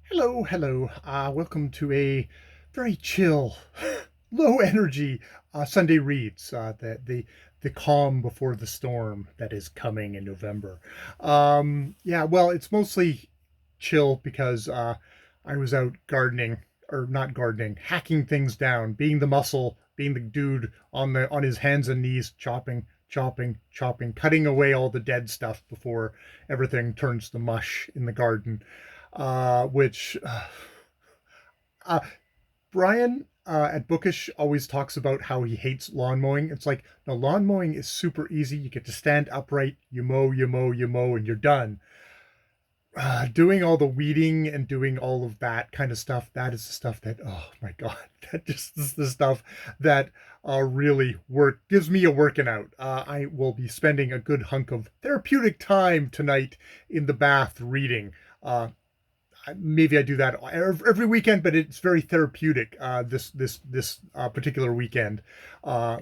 Hello, hello. Welcome to a very chill, low energy Sunday reads. The calm before the storm that is coming in November. Yeah, well, it's mostly chill because I was out gardening, or not gardening, hacking things down, being the muscle, being the dude on his hands and knees, chopping, chopping, chopping, cutting away all the dead stuff before everything turns to mush in the garden. Which uh, Brian at Bookish always talks about how he hates lawn mowing. It's like, no, lawn mowing is super easy. You get to stand upright, you mow, you mow, you mow, and you're done. Doing all the weeding and doing all of that kind of stuff, that is the stuff that, oh my God, that just is the stuff that really gives me a working out. I will be spending a good hunk of therapeutic time tonight in the bath reading. Maybe I do that every weekend, but it's very therapeutic. This particular weekend, uh,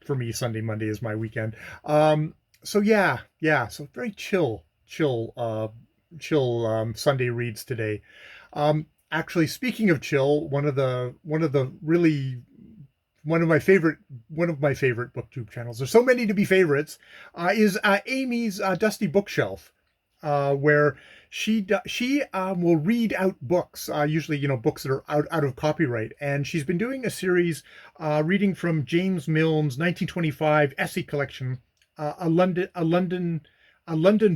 for me, Sunday Monday is my weekend. So yeah. So very chill Sunday reads today. Actually, speaking of chill, one of the really one of my favorite booktube channels. There's so many to be favorites. Is Amy's Dusty Bookshelf, where she will read out books, usually books that are out of copyright, and she's been doing a series reading from James Milne's 1925 essay collection, a London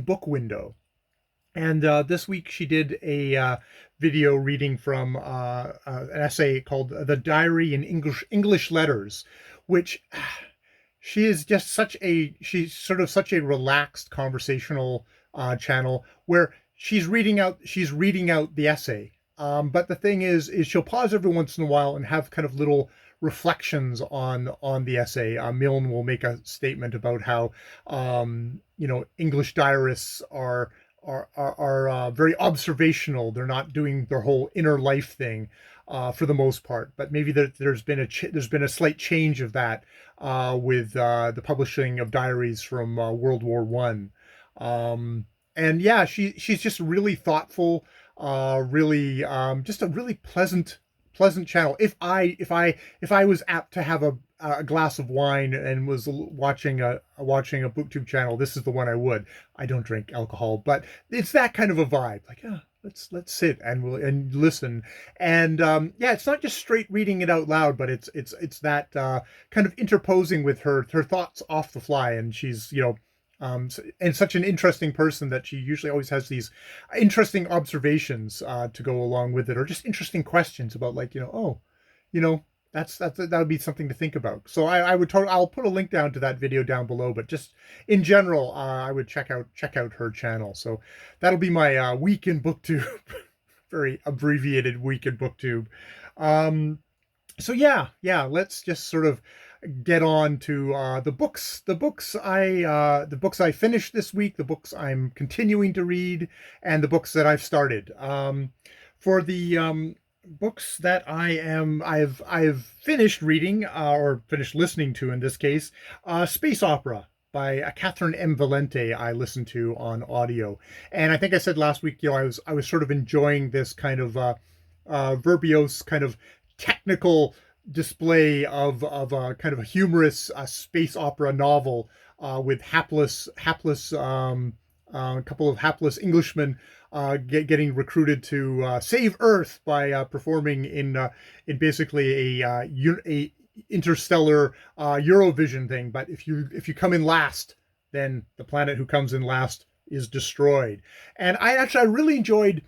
book window. And this week she did a video reading from an essay called "The Diary in English Letters," which she's sort of such a relaxed conversational channel where she's reading out the essay. But the thing is she'll pause every once in a while and have kind of little reflections on the essay. Milne will make a statement about how English diarists are very observational. They're not doing their whole inner life thing for the most part. But maybe there's been a slight change of that with the publishing of diaries from World War One. And yeah, she's just really thoughtful, really just a really pleasant channel. If I was apt to have a glass of wine and was watching a booktube channel, this is the one I would. I don't drink alcohol, but it's that kind of a vibe. Like, let's sit and listen. And yeah, it's not just straight reading it out loud, but it's that kind of interposing with her thoughts off the fly. And she's and such an interesting person that she usually always has these interesting observations to go along with it, or just interesting questions about, like, oh, you know, that would be something to think about. So I'll put a link down to that video down below, but just in general, I would check out her channel. So that'll be my week in booktube, very abbreviated week in booktube. Um, so yeah, let's just sort of get on to the books I finished this week, the books I'm continuing to read, and the books that I've started. For the books that I've finished reading, or finished listening to in this case, Space Opera by Catherine M. Valente I listened to on audio. And I think I said last week, I was sort of enjoying this kind of verbose, kind of technical display of a kind of a humorous space opera novel with hapless a couple of hapless Englishmen getting recruited to save Earth by performing in basically a interstellar Eurovision thing. But if you come in last, then the planet who comes in last is destroyed. And I really enjoyed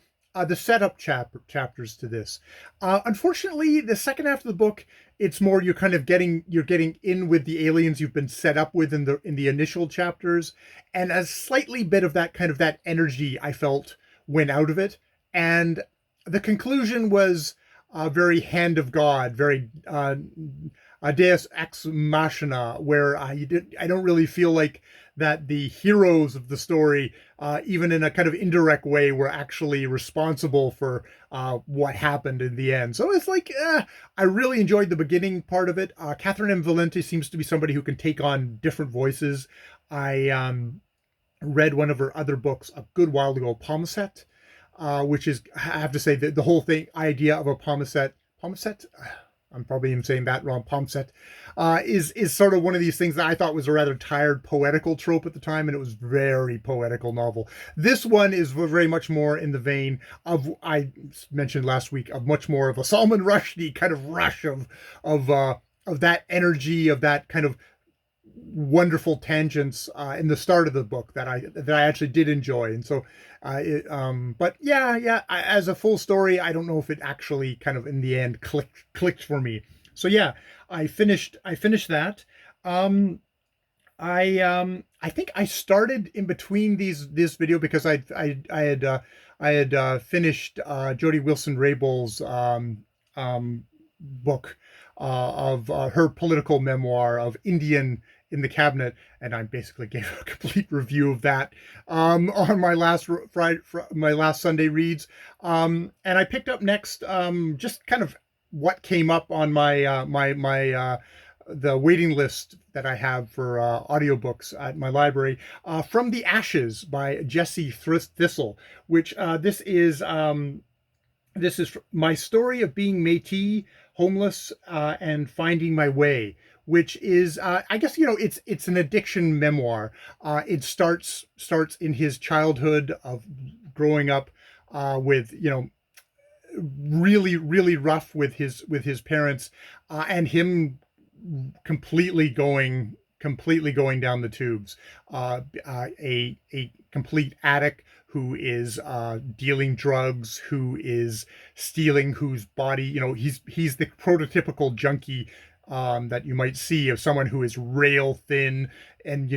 the setup chapters to this. Unfortunately, the second half of the book, it's more you're getting in with the aliens you've been set up with in the initial chapters, and a slightly bit of that kind of that energy I felt went out of it, and the conclusion was very hand of God, very a Deus ex machina, where I don't really feel like that the heroes of the story, even in a kind of indirect way, were actually responsible for what happened in the end. So it's like, I really enjoyed the beginning part of it. Catherine M. Valente seems to be somebody who can take on different voices. I read one of her other books a good while ago, Palmset, which is, I have to say, the whole thing idea of a pomaset. I'm probably even saying that wrong. Pomset is sort of one of these things that I thought was a rather tired poetical trope at the time, and it was very poetical novel. This one is very much more in the vein of, I mentioned last week, of much more of a Salman Rushdie kind of rush of that energy, of that kind of wonderful tangents in the start of the book that I actually did enjoy. And so but yeah, as a full story, I don't know if it actually kind of in the end clicked for me. So yeah, I finished that. um I think I started in between this video because I had finished Jody Wilson Raybell's book of her political memoir of Indian in the Cabinet, and I basically gave a complete review of that on my last my last Sunday reads. And I picked up next just kind of what came up on my the waiting list that I have for audiobooks at my library, From the Ashes by Jesse Thistle, which this is my story of being Métis, homeless, and finding my way, which is, I guess, it's an addiction memoir. It starts in his childhood of growing up with, really rough with his parents, and him completely going down the tubes. A complete addict who is dealing drugs, who is stealing, whose body, he's the prototypical junkie that you might see, of someone who is rail thin and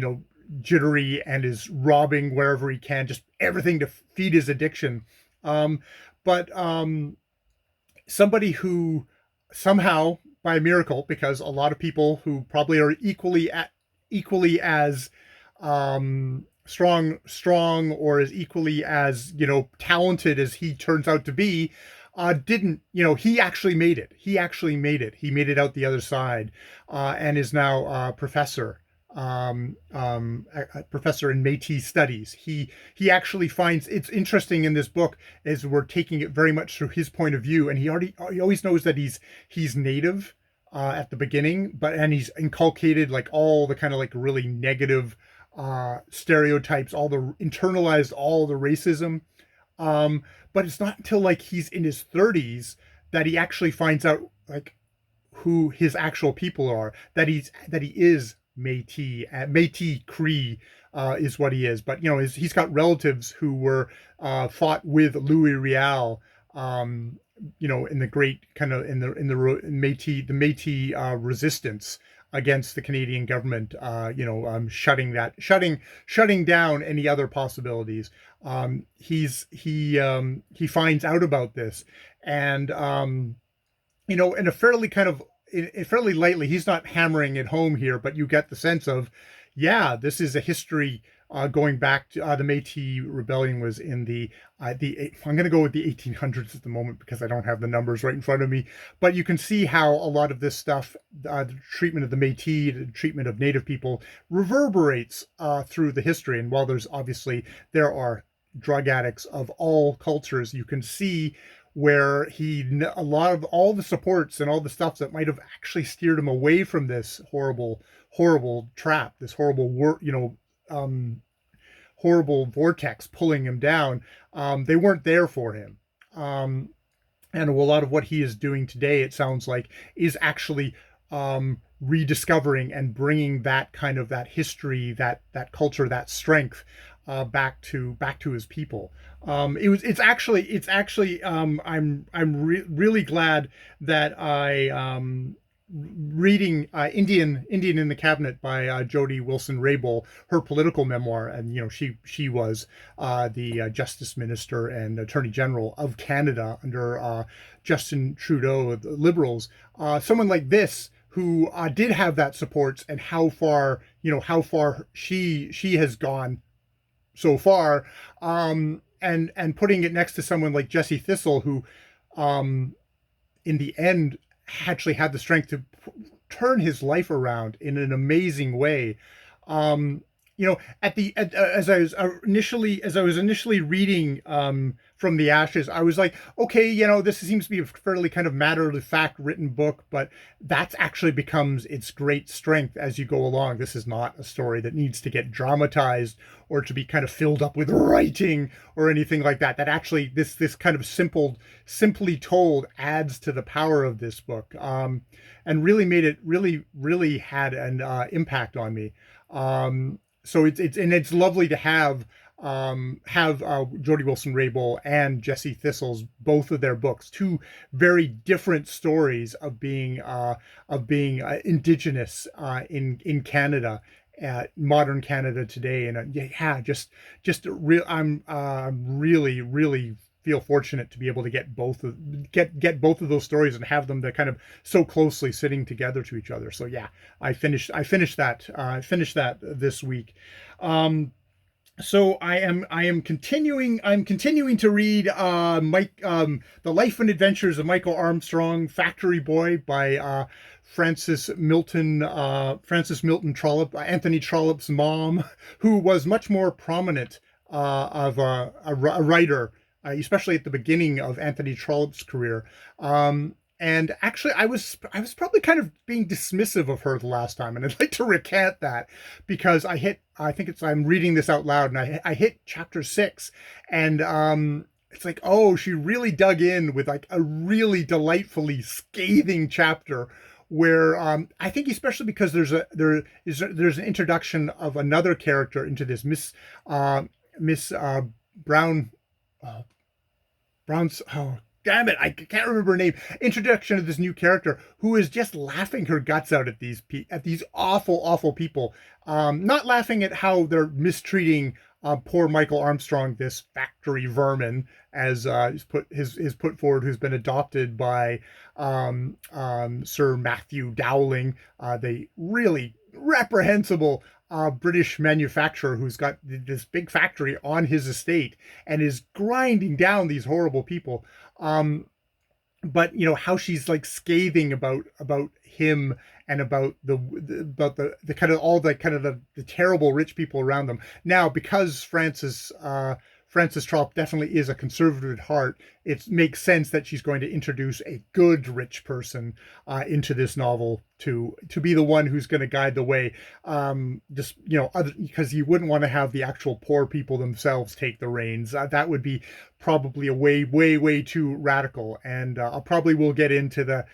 jittery, and is robbing wherever he can, just everything to feed his addiction. But somebody who somehow, by a miracle, because a lot of people who probably are equally as strong, or as equally as talented as he turns out to be, didn't. He actually made it. He made it out the other side, and is now a professor. A professor in Métis studies. He actually finds it's interesting in this book, as we're taking it very much through his point of view, and he always knows that he's native at the beginning, and he's inculcated like all the kind of like really negative stereotypes, internalized all the racism. But it's not until like he's in his 30s that he actually finds out like who his actual people are, that he is Métis Cree, is what he is. But he's got relatives who were fought with Louis Riel, in the great kind of in the Métis resistance against the Canadian government, shutting down any other possibilities. He finds out about this, and in a fairly kind of fairly lightly. He's not hammering it home here, but you get the sense of, yeah, this is a history going back to the Métis Rebellion was in I'm going to go with the 1800s at the moment because I don't have the numbers right in front of me. But you can see how a lot of this stuff, the treatment of the Métis, the treatment of Native people, reverberates through the history. And while there are drug addicts of all cultures, you can see where a lot of all the supports and all the stuff that might have actually steered him away from this horrible trap, this horrible vortex pulling him down. They weren't there for him. And a lot of what he is doing today, it sounds like, is actually rediscovering and bringing that kind of that history, that culture, that strength back to his people. It's actually I'm really glad that I reading Indian in the Cabinet by Jody Wilson Raybell, her political memoir, and she was the Justice Minister and Attorney General of Canada under Justin Trudeau, the Liberals. Someone like this who did have that support, and how far she has gone so far, and putting it next to someone like Jesse Thistle, who in the end actually had the strength to turn his life around in an amazing way. as I was initially reading from the Ashes, I was like, okay, this seems to be a fairly kind of matter of fact written book, but that actually becomes its great strength as you go along. This is not a story that needs to get dramatized or to be kind of filled up with writing or anything like that. That actually this kind of simply told adds to the power of this book, and really made it really had an impact on me. So it's lovely to have Jody Wilson-Raybould and Jesse Thistle's both of their books, two very different stories of being Indigenous in Canada, modern Canada today. And yeah, just real. I'm really feel fortunate to be able to get both of those stories and have them to kind of so closely sitting together to each other. So yeah, I finished that this week. So I'm continuing to read The Life and Adventures of Michael Armstrong, Factory Boy, by Frances Milton Trollope, Anthony Trollope's mom, who was much more prominent of a writer, especially at the beginning of Anthony Trollope's career. And actually, I was probably kind of being dismissive of her the last time, and I'd like to recant that, because I'm reading this out loud, and I hit chapter 6, and it's like, oh, she really dug in with like a really delightfully scathing chapter where I think, especially because there's an introduction of another character into this Miss Brown. Brown's, oh, damn it, I can't remember her name. Introduction of this new character who is just laughing her guts out at these awful people. Not laughing at how they're mistreating poor Michael Armstrong, this factory vermin, as is put forward, who's been adopted by Sir Matthew Dowling, the really reprehensible British manufacturer who's got this big factory on his estate and is grinding down these horrible people. But how she's like scathing about him and about the kind of all the kind of the terrible rich people around them. Now, because Frances Trollope definitely is a conservative at heart, it makes sense that she's going to introduce a good rich person into this novel to be the one who's going to guide the way. Because you wouldn't want to have the actual poor people themselves take the reins. That would be probably a way too radical. And I probably will get into the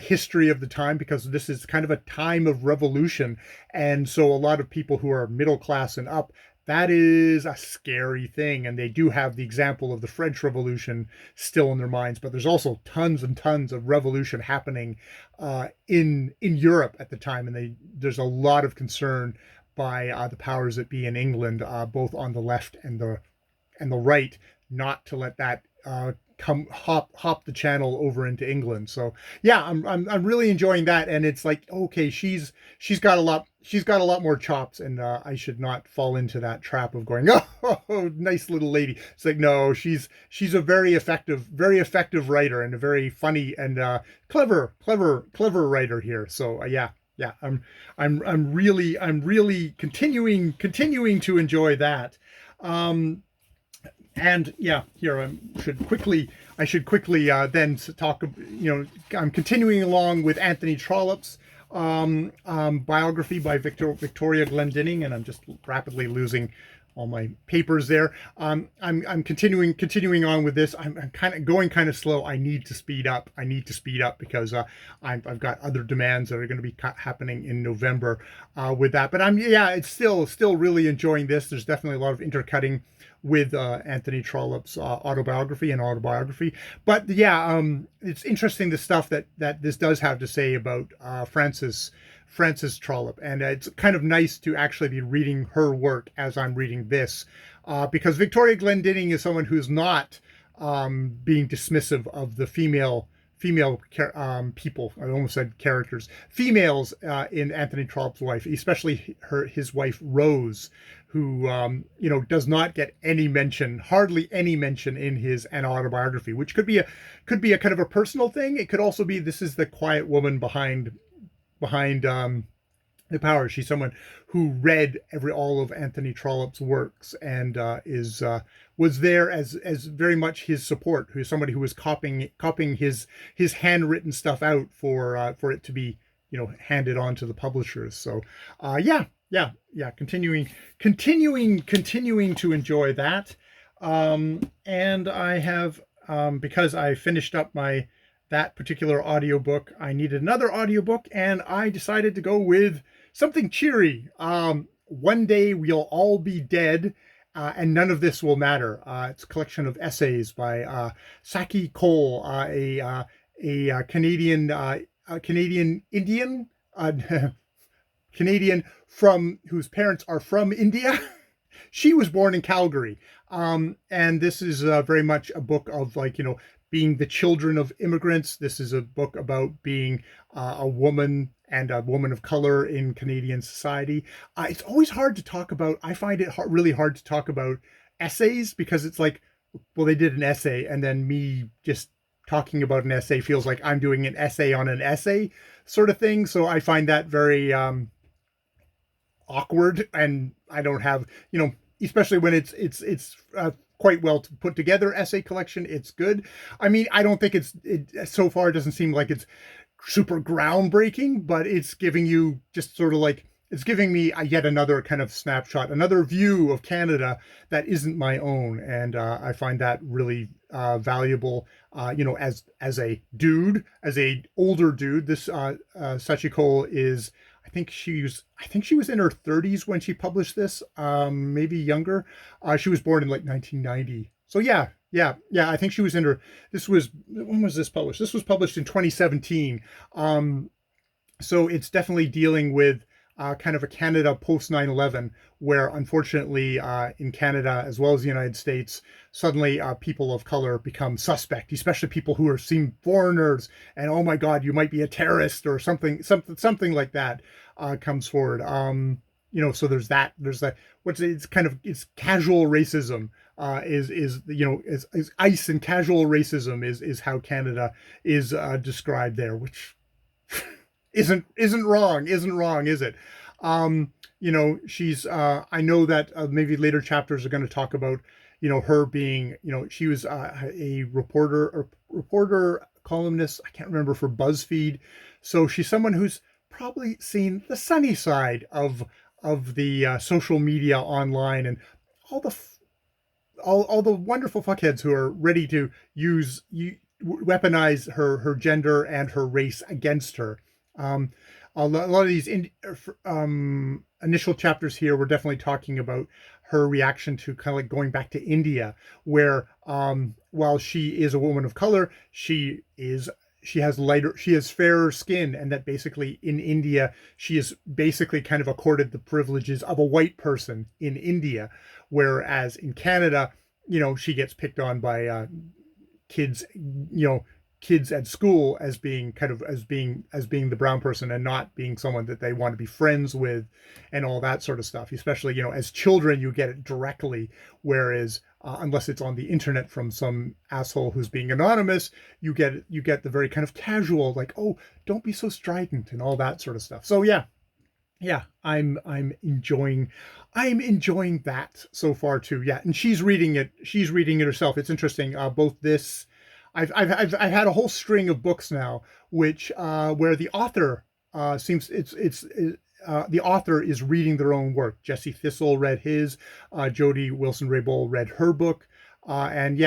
history of the time, because this is kind of a time of revolution, and so a lot of people who are middle class and up, that is a scary thing. And they do have the example of the French Revolution still in their minds, but there's also tons and tons of revolution happening in Europe at the time, and there's a lot of concern by the powers that be in England, both on the left and the right, not to let that come hop the channel over into England. So yeah, I'm really enjoying that, and it's like, okay, she's got a lot more chops, and I should not fall into that trap of going, oh, nice little lady. It's like, no, she's a very effective writer, and a very funny and clever writer here. So yeah. I'm really continuing to enjoy that. And yeah, here I should quickly then talk. I'm continuing along with Anthony Trollope's biography by Victoria Glendinning, and I'm just rapidly losing all my papers there. I'm continuing on with this. I'm kind of going kind of slow. I need to speed up. Because I've got other demands that are going to be happening in November with that. But it's still really enjoying this. There's definitely a lot of intercutting with Anthony Trollope's autobiography. But yeah, it's interesting the stuff that this does have to say about Frances Trollope, and it's kind of nice to actually be reading her work as I'm reading this, because Victoria Glendinning is someone who's not being dismissive of the female people. I almost said characters, females in Anthony Trollope's life, especially his wife Rose, who does not get hardly any mention in his autobiography, which could be a kind of a personal thing. It could also be this is the quiet woman behind the power. She's someone who read all of Anthony Trollope's works and is was there as very much his support. Who's somebody who was copying his handwritten stuff out for it to be handed on to the publishers. So yeah, continuing to enjoy that. And I have because I finished up that particular audiobook, I needed another audiobook, and I decided to go with something cheery. One Day We'll All Be Dead, and None of This Will Matter. It's a collection of essays by Saki Cole, a Canadian Indian, Canadian from whose parents are from India. She was born in Calgary, and this is very much a book of being the children of immigrants. This is a book about being a woman and a woman of color in Canadian society. It's always hard to talk about. I find it really hard to talk about essays because it's like, well, they did an essay, and then me just talking about an essay feels like I'm doing an essay on an essay sort of thing. So I find that very awkward, and I don't have, especially when it's quite well put together essay collection. It's good. I mean, I don't think it so far it doesn't seem like it's super groundbreaking, but it's giving you just sort of like, it's giving me yet another kind of snapshot, another view of Canada that isn't my own. And I find that really valuable, as a dude, as a older dude. This Sachiko is, I think she was in her 30s when she published this, maybe younger. She was born in like 1990. So yeah. I think she was in her. When was this published? This was published in 2017. So it's definitely dealing with kind of a Canada post 9/11, where unfortunately in Canada as well as the United States, suddenly people of color become suspect, especially people who are seen foreigners, and oh my God, you might be a terrorist or something like that comes forward. So there's that. There's that. It's casual racism. Is ice and casual racism is how Canada is described there, which isn't wrong, is it? She's I know that maybe later chapters are going to talk about her being, she was a reporter columnist, I can't remember, for BuzzFeed. So she's someone who's probably seen the sunny side of the social media online, and all the wonderful fuckheads who are ready to weaponize her gender and her race against her. A lot of these initial chapters here, we're definitely talking about her reaction to kind of like going back to India, where while she is a woman of color, she has fairer skin, and that basically in India she is basically kind of accorded the privileges of a white person in India, whereas in Canada, she gets picked on by kids, kids at school as being the brown person and not being someone that they want to be friends with, and all that sort of stuff. Especially, as children, you get it directly, whereas unless it's on the internet from some asshole who's being anonymous, you get the very kind of casual, like, oh, don't be so strident and all that sort of stuff. So yeah, I'm enjoying that so far too. Yeah, and she's reading it herself. It's interesting. Both this. I've had a whole string of books now, which where the author the author is reading their own work. Jesse Thistle read his, Jody Wilson-Raybould read her book, and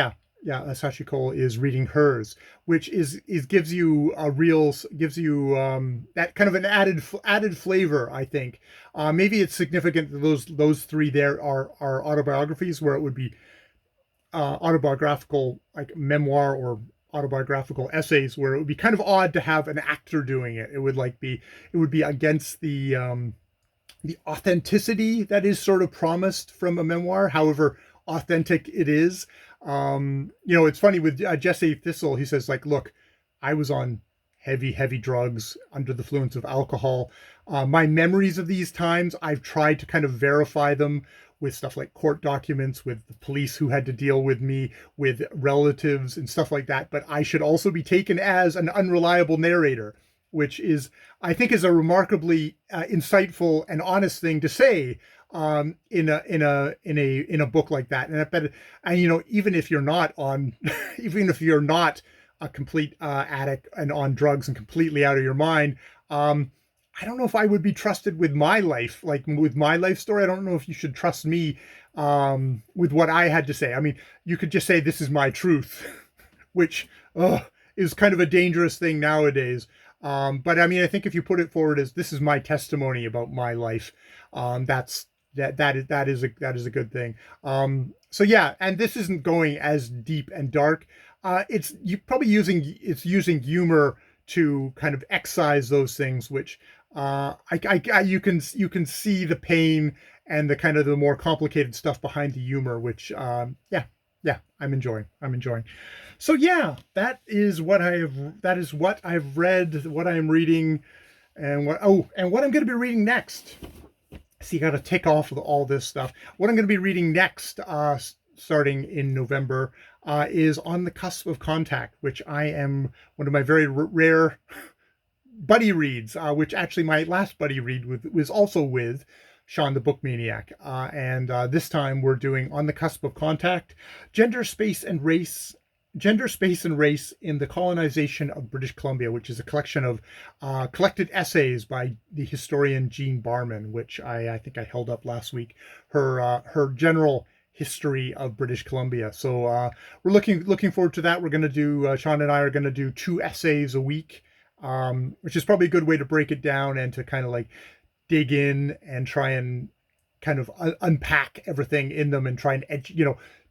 Sachiko is reading hers, which gives you that kind of an added flavor. I think maybe it's significant that those three there are autobiographies, where it would be autobiographical, like memoir or autobiographical essays, where it would be kind of odd to have an actor doing it. It would be against the authenticity that is sort of promised from a memoir, however authentic it is. It's funny with Jesse Thistle. He says, like, look, I was on heavy drugs, under the influence of alcohol. My memories of these times, I've tried to kind of verify them with stuff like court documents, with the police who had to deal with me, with relatives and stuff like that. But I should also be taken as an unreliable narrator, which is, I think, is a remarkably insightful and honest thing to say in a book like that. And I bet, and even if you're not on, even if you're not a complete addict and on drugs and completely out of your mind, I don't know if I would be trusted with my life, like with my life story. I don't know if you should trust me with what I had to say. I mean, you could just say this is my truth, which is kind of a dangerous thing nowadays. But I mean, I think if you put it forward as this is my testimony about my life, that is a good thing. So yeah, and this isn't going as deep and dark. It's you probably using humor to kind of excise those things, which you can see the pain and the kind of the more complicated stuff behind the humor, which yeah, I'm enjoying. So yeah, that is what I've read, what I am reading, and what I'm going to be reading next. So you got to tick off all this stuff. What I'm going to be reading next, starting in November, is On the Cusp of Contact, which I am one of my very rare buddy reads, which actually my last buddy read was also with Sean the Book Maniac. And this time we're doing On the Cusp of Contact, Gender, Space, and Race in the Colonization of British Columbia, which is a collection of collected essays by the historian Jean Barman, which I think I held up last week, her general history of British Columbia. So we're looking forward to that. We're going to do, Sean and I are going to do 2 essays a week, which is probably a good way to break it down and to kind of like dig in and try and kind of unpack everything in them and try and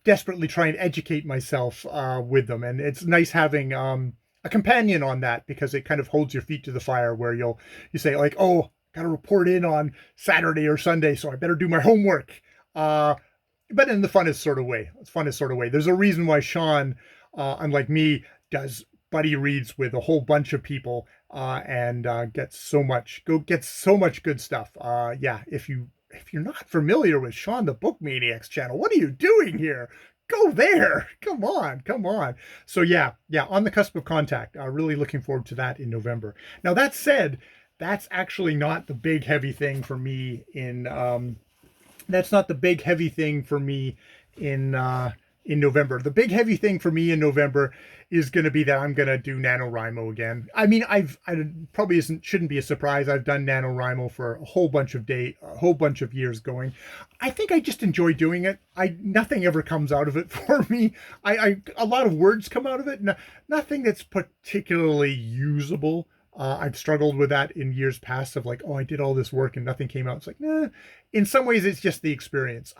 desperately try and educate myself with them. And it's nice having a companion on that, because it kind of holds your feet to the fire, where you say like, oh, got to report in on Saturday or Sunday, so I better do my homework. But in the funnest sort of way. There's a reason why Sean, unlike me, does buddy reads with a whole bunch of people and gets so much good stuff. Yeah, if you're not familiar with Sean the Book Maniac's channel, what are you doing here? Go there. Come on. So yeah, On the Cusp of Contact. Really looking forward to that in November. Now, that said, that's actually not the big heavy thing for me in November. The big heavy thing for me in November is going to be that I'm going to do NaNoWriMo again. I mean, I probably shouldn't be a surprise. I've done NaNoWriMo for a whole bunch of years going. I think I just enjoy doing it. Nothing ever comes out of it for me. A lot of words come out of it. Nothing that's particularly usable. I've struggled with that in years past, of like, oh, I did all this work and nothing came out. It's like, nah. In some ways, it's just the experience.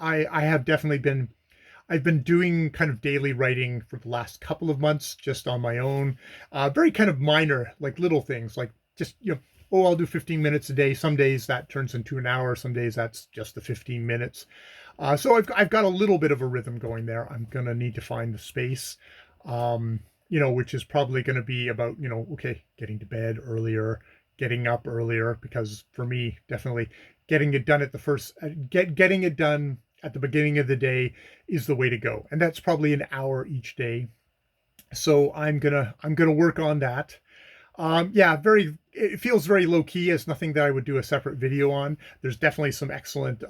I've been doing kind of daily writing for the last couple of months, just on my own, very kind of minor, like little things, like just, I'll do 15 minutes a day. Some days that turns into an hour. Some days that's just the 15 minutes. So I've got a little bit of a rhythm going there. I'm going to need to find the space, which is probably going to be about, okay, getting to bed earlier, getting up earlier, because for me, definitely getting it done at the beginning of the day is the way to go. And that's probably an hour each day. So I'm gonna work on that. It feels very low key. It's nothing that I would do a separate video on. There's definitely some excellent,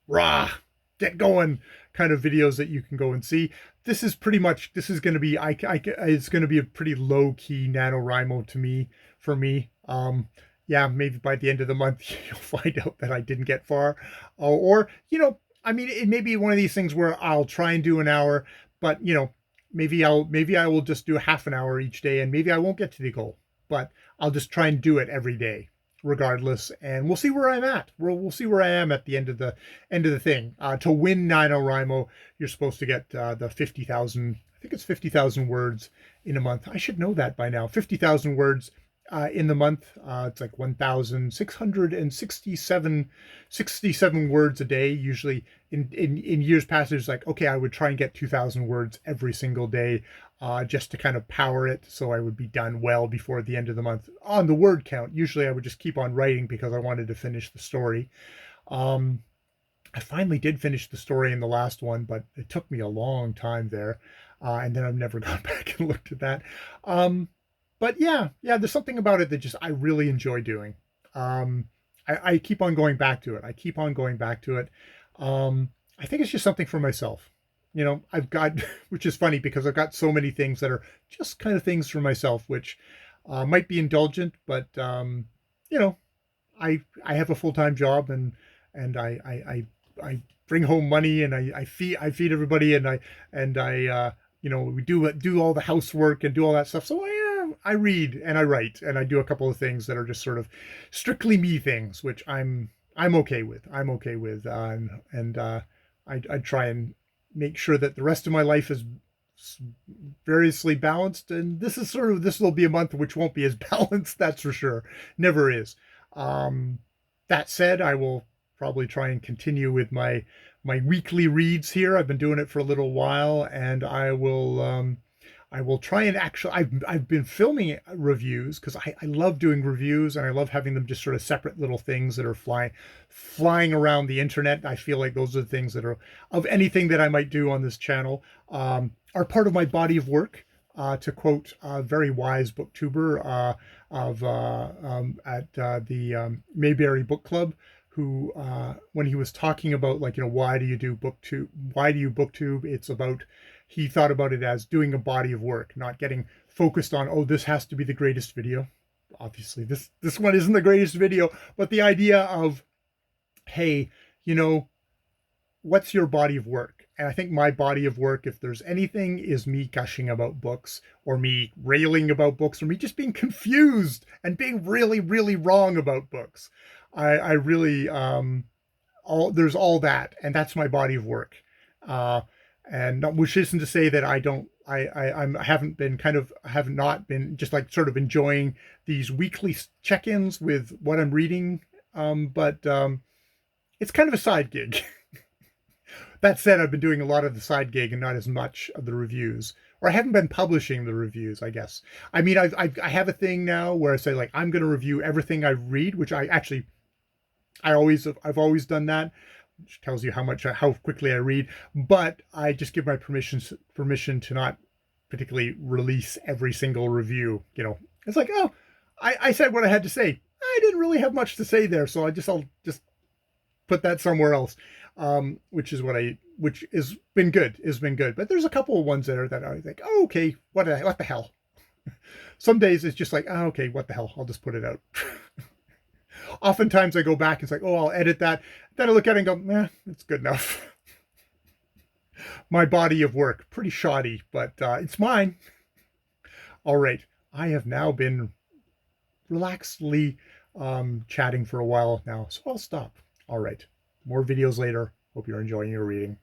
raw, get going kind of videos that you can go and see. This is going to be, it's going to be a pretty low key NaNoWriMo for me. Yeah, maybe by the end of the month, you'll find out that I didn't get far. I mean, it may be one of these things where I'll try and do an hour, but, maybe I will just do half an hour each day, and maybe I won't get to the goal, but I'll just try and do it every day regardless. And we'll see where I'm at. We'll see where I am at the end of the thing. To win NaNoWriMo, you're supposed to get the 50,000, I think it's 50,000 words in a month. I should know that by now. 50,000 words in the month. It's like 1,667 words a day. Usually in years past, it's like, okay, I would try and get 2,000 words every single day, just to kind of power it. So I would be done well before the end of the month on the word count. Usually I would just keep on writing because I wanted to finish the story. I finally did finish the story in the last one, but it took me a long time there. And then I've never gone back and looked at that. But yeah, there's something about it that just I really enjoy doing. Um, I keep on going back to it. I keep on going back to it. I think it's just something for myself. I've got, which is funny because I've got so many things that are just kind of things for myself, which might be indulgent, but you know, I have a full time job, and I bring home money, and I feed everybody, and I we do all the housework and do all that stuff. So I read and I write and I do a couple of things that are just sort of strictly me things, which I'm okay with. I'm okay with, and I try and make sure that the rest of my life is variously balanced. And this will be a month which won't be as balanced, that's for sure. Never is. Um, that said, I will probably try and continue with my weekly reads here. I've been doing it for a little while, and I will try and actually. I've been filming reviews because I love doing reviews, and I love having them just sort of separate little things that are flying around the internet. I feel like those are the things that are of anything that I might do on this channel, are part of my body of work. To quote a very wise booktuber at the Mayberry Book Club, who when he was talking about, like, why do you do booktube, why do you booktube, it's about, he thought about it as doing a body of work, not getting focused on, oh, this has to be the greatest video. Obviously this one isn't the greatest video, but the idea of, hey, what's your body of work? And I think my body of work, if there's anything, is me gushing about books, or me railing about books, or me just being confused and being really, really wrong about books. I really, there's all that, and that's my body of work. Uh, and which isn't to say that I don't, I haven't been I have not been just like sort of enjoying these weekly check-ins with what I'm reading. But it's kind of a side gig. That said, I've been doing a lot of the side gig and not as much of the reviews, or I haven't been publishing the reviews, I guess. I mean, I have a thing now where I say, like, I'm going to review everything I read, which I've always done that, which tells you how quickly I read. But I just give my permission to not particularly release every single review. It's like, oh, I said what I had to say. I didn't really have much to say there, so I'll just put that somewhere else. Which has been good. Has been good. But there's a couple of ones that I think, oh, okay, what the hell. Some days it's just like, oh, okay, what the hell? I'll just put it out. Oftentimes I go back and it's like, oh, I'll edit that. Then I look at it and go, it's good enough. My body of work, pretty shoddy, but it's mine. All right, I have now been relaxedly chatting for a while now, so I'll stop. All right, more videos later. Hope you're enjoying your reading.